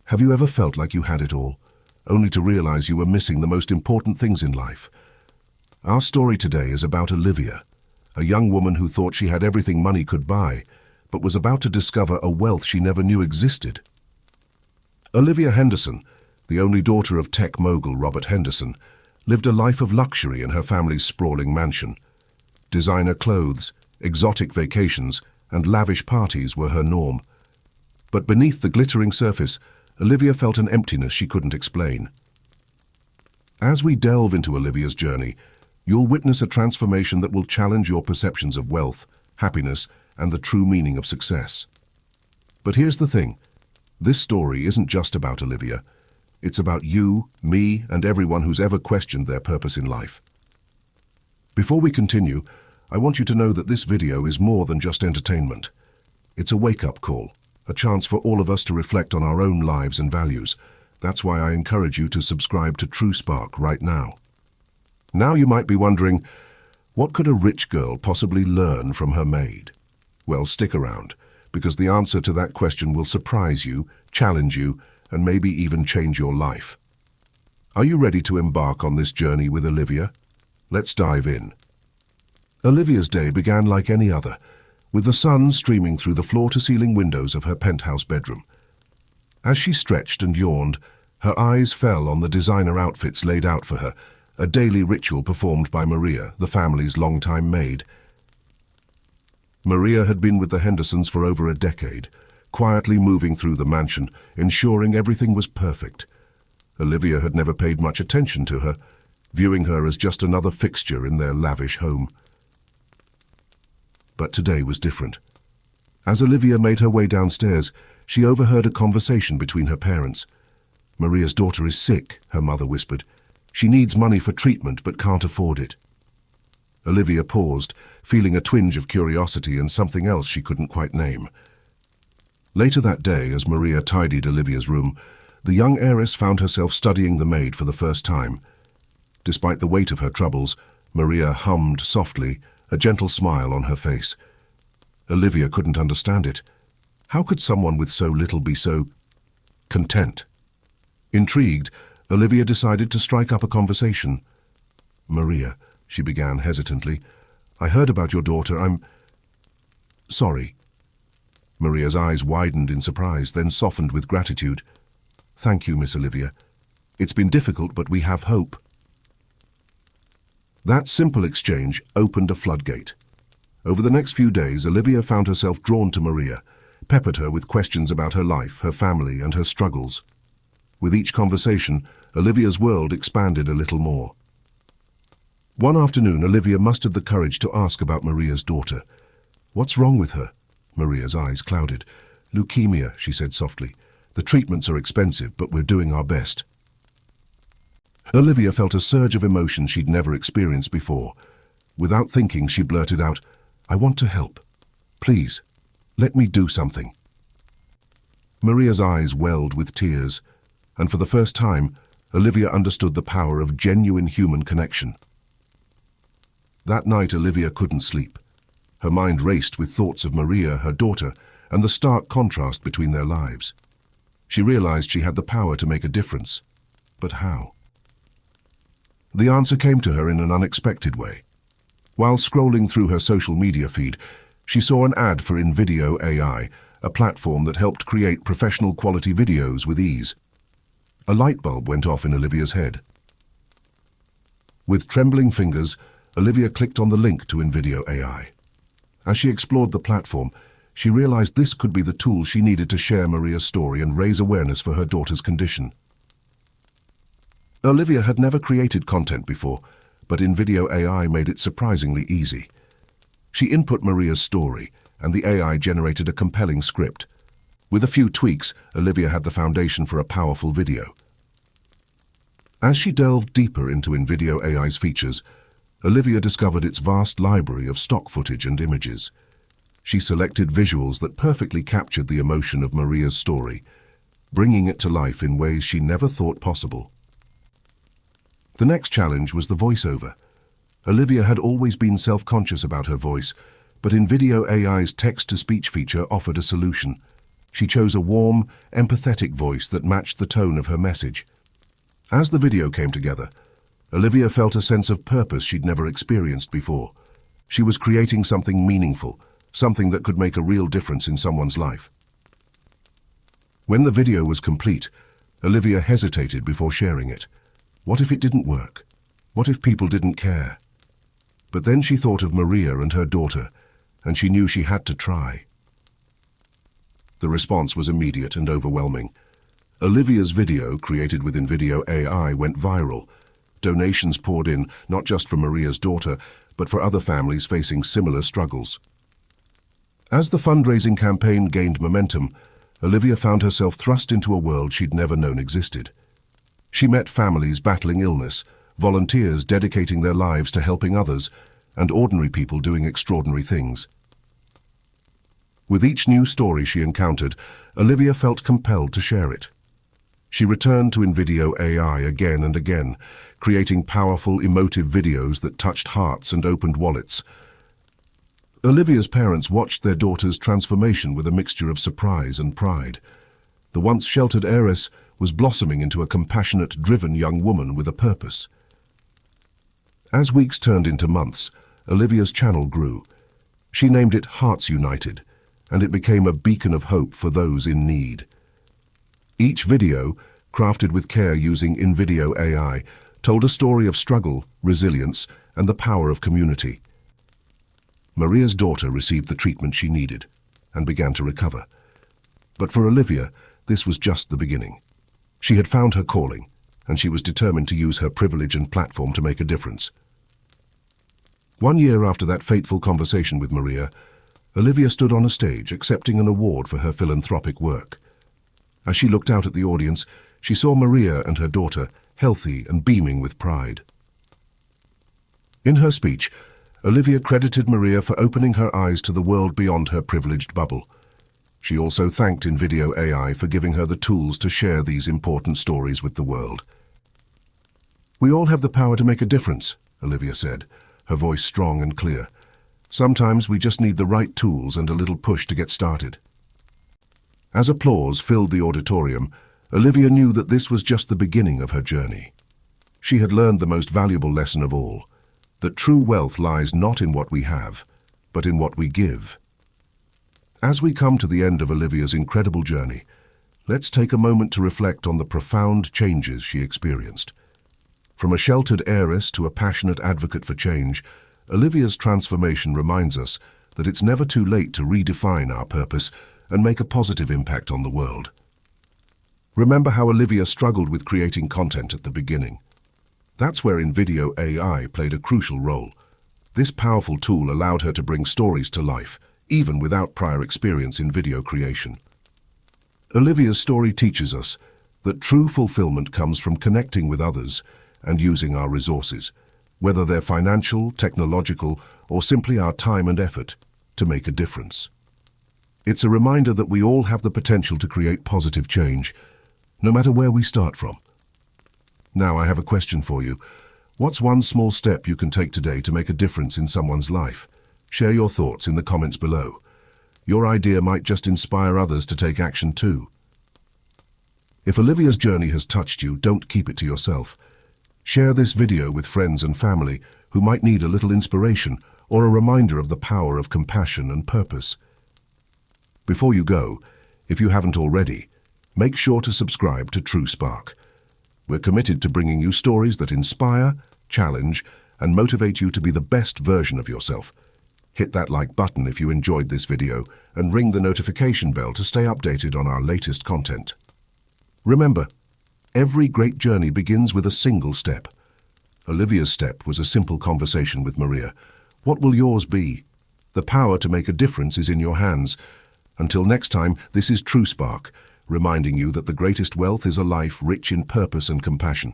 Have you ever felt like you had it all, only to realize you were missing the most important things in life? Our story today is about Olivia, a young woman who thought she had everything money could buy, but was about to discover a wealth she never knew existed. Olivia Henderson, the only daughter of tech mogul Robert Henderson, lived a life of luxury in her family's sprawling mansion. Designer clothes, exotic vacations, and lavish parties were her norm. But beneath the glittering surface, Olivia felt an emptiness she couldn't explain. As we delve into Olivia's journey, you'll witness a transformation that will challenge your perceptions of wealth, happiness, and the true meaning of success. But here's the thing. This story isn't just about Olivia. It's about you, me, and everyone who's ever questioned their purpose in life. Before we continue, I want you to know that this video is more than just entertainment. It's a wake-up call, a chance for all of us to reflect on our own lives and values. That's why I encourage you to subscribe to True Spark right now. Now you might be wondering, what could a rich girl possibly learn from her maid? Well, stick around, because the answer to that question will surprise you, challenge you, and maybe even change your life. Are you ready to embark on this journey with Olivia? Let's dive in. Olivia's day began like any other, with the sun streaming through the floor-to-ceiling windows of her penthouse bedroom. As she stretched and yawned, her eyes fell on the designer outfits laid out for her, a daily ritual performed by Maria, the family's longtime maid. Maria had been with the Hendersons for over a decade, quietly moving through the mansion, ensuring everything was perfect. Olivia had never paid much attention to her, viewing her as just another fixture in their lavish home. But today was different. As Olivia made her way downstairs, she overheard a conversation between her parents. "Maria's daughter is sick," her mother whispered. "She needs money for treatment but can't afford it." Olivia paused, feeling a twinge of curiosity and something else she couldn't quite name. Later that day, as Maria tidied Olivia's room, the young heiress found herself studying the maid for the first time. Despite the weight of her troubles, Maria hummed softly, a gentle smile on her face. Olivia couldn't understand it. How could someone with so little be so content? Intrigued, Olivia decided to strike up a conversation. "Maria," she began hesitantly, "I heard about your daughter. I'm sorry." Maria's eyes widened in surprise, then softened with gratitude. "Thank you, Miss Olivia. It's been difficult, but we have hope." That simple exchange opened a floodgate. Over the next few days, Olivia found herself drawn to Maria, peppered her with questions about her life, her family, and her struggles. With each conversation, Olivia's world expanded a little more. One afternoon, Olivia mustered the courage to ask about Maria's daughter. "What's wrong with her?" Maria's eyes clouded. "Leukemia," she said softly. "The treatments are expensive, but we're doing our best." Olivia felt a surge of emotion she'd never experienced before. Without thinking, she blurted out, "I want to help. Please, let me do something." Maria's eyes welled with tears, and for the first time, Olivia understood the power of genuine human connection. That night, Olivia couldn't sleep. Her mind raced with thoughts of Maria, her daughter, and the stark contrast between their lives. She realized she had the power to make a difference. But how? The answer came to her in an unexpected way. While scrolling through her social media feed, she saw an ad for InVideo AI, a platform that helped create professional quality videos with ease. A light bulb went off in Olivia's head. With trembling fingers, Olivia clicked on the link to InVideo AI. As she explored the platform, she realized this could be the tool she needed to share Maria's story and raise awareness for her daughter's condition. Olivia had never created content before, but InVideo AI made it surprisingly easy. She input Maria's story, and the AI generated a compelling script. With a few tweaks, Olivia had the foundation for a powerful video. As she delved deeper into InVideo AI's features, Olivia discovered its vast library of stock footage and images. She selected visuals that perfectly captured the emotion of Maria's story, bringing it to life in ways she never thought possible. The next challenge was the voiceover. Olivia had always been self-conscious about her voice, but InVideo AI's text-to-speech feature offered a solution. She chose a warm, empathetic voice that matched the tone of her message. As the video came together, Olivia felt a sense of purpose she'd never experienced before. She was creating something meaningful, something that could make a real difference in someone's life. When the video was complete, Olivia hesitated before sharing it. What if it didn't work? What if people didn't care? But then she thought of Maria and her daughter, and she knew she had to try. The response was immediate and overwhelming. Olivia's video, created with InVideo AI, went viral. Donations poured in, not just for Maria's daughter, but for other families facing similar struggles. As the fundraising campaign gained momentum, Olivia found herself thrust into a world she'd never known existed. She met families battling illness, volunteers dedicating their lives to helping others, and ordinary people doing extraordinary things. With each new story she encountered, Olivia felt compelled to share it. She returned to InVideo AI again and again, creating powerful, emotive videos that touched hearts and opened wallets. Olivia's parents watched their daughter's transformation with a mixture of surprise and pride. The once sheltered heiress was blossoming into a compassionate, driven young woman with a purpose. As weeks turned into months, Olivia's channel grew. She named it Hearts United, and it became a beacon of hope for those in need. Each video, crafted with care using InVideo AI, told a story of struggle, resilience, and the power of community. Maria's daughter received the treatment she needed and began to recover. But for Olivia, this was just the beginning. She had found her calling, and she was determined to use her privilege and platform to make a difference. 1 year after that fateful conversation with Maria, Olivia stood on a stage accepting an award for her philanthropic work. As she looked out at the audience, she saw Maria and her daughter, healthy and beaming with pride. In her speech, Olivia credited Maria for opening her eyes to the world beyond her privileged bubble. She also thanked InVideo AI for giving her the tools to share these important stories with the world. "We all have the power to make a difference," Olivia said, her voice strong and clear. "Sometimes we just need the right tools and a little push to get started." As applause filled the auditorium, Olivia knew that this was just the beginning of her journey. She had learned the most valuable lesson of all, that true wealth lies not in what we have, but in what we give. As we come to the end of Olivia's incredible journey, let's take a moment to reflect on the profound changes she experienced. From a sheltered heiress to a passionate advocate for change, Olivia's transformation reminds us that it's never too late to redefine our purpose and make a positive impact on the world. Remember how Olivia struggled with creating content at the beginning. That's where InVideo AI played a crucial role. This powerful tool allowed her to bring stories to life, even without prior experience in video creation. Olivia's story teaches us that true fulfillment comes from connecting with others and using our resources, whether they're financial, technological, or simply our time and effort, to make a difference. It's a reminder that we all have the potential to create positive change, no matter where we start from. Now I have a question for you. What's one small step you can take today to make a difference in someone's life? Share your thoughts in the comments below. Your idea might just inspire others to take action too. If Olivia's journey has touched you, don't keep it to yourself. Share this video with friends and family who might need a little inspiration or a reminder of the power of compassion and purpose. Before you go, if you haven't already, make sure to subscribe to True Spark. We're committed to bringing you stories that inspire, challenge, and motivate you to be the best version of yourself. Hit that like button if you enjoyed this video and ring the notification bell to stay updated on our latest content. Remember, every great journey begins with a single step. Olivia's step was a simple conversation with Maria. What will yours be? The power to make a difference is in your hands. Until next time, this is True Spark, reminding you that the greatest wealth is a life rich in purpose and compassion.